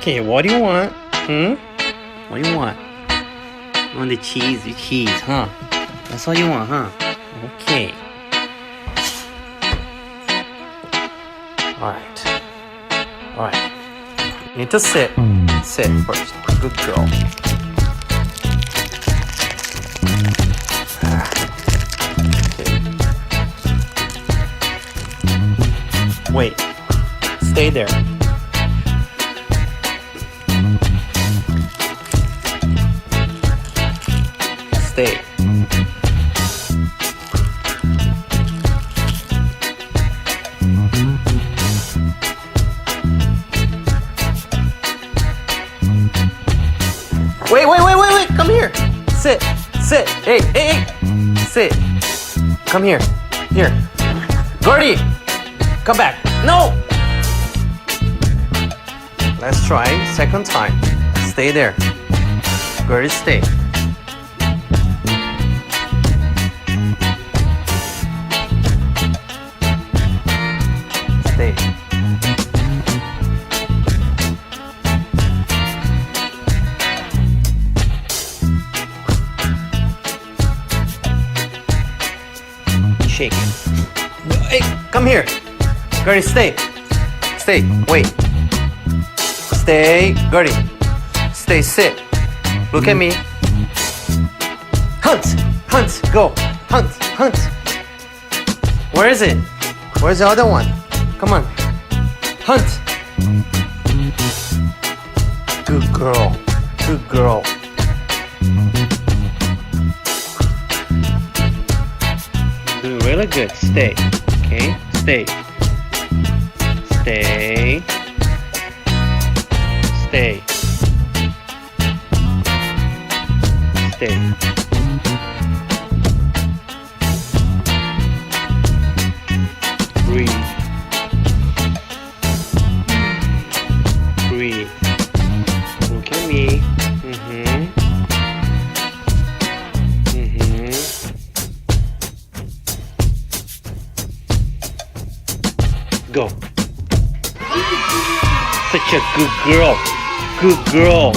Okay, what do you want? What do you want? You want the cheese, huh? That's all you want, huh? Okay. Alright. You need to sit. Sit first. Good girl. Okay. Wait. Stay there. Stay. Wait. Come here. Sit. Hey. Sit. Come here. Here. Gertie. Come back. No. Let's try second time. Stay there. Gertie, stay. Stay. Shake. Hey, come here. Gertie, stay. Stay. Wait. Stay. Gertie. Stay. Sit. Look at me. Hunt. Go. Hunt. Where is it? Where's the other one? Come on. Hunt. Good girl. Doing really good. Stay. Okay? Stay. Breathe. Look at me. Go. Such a good girl.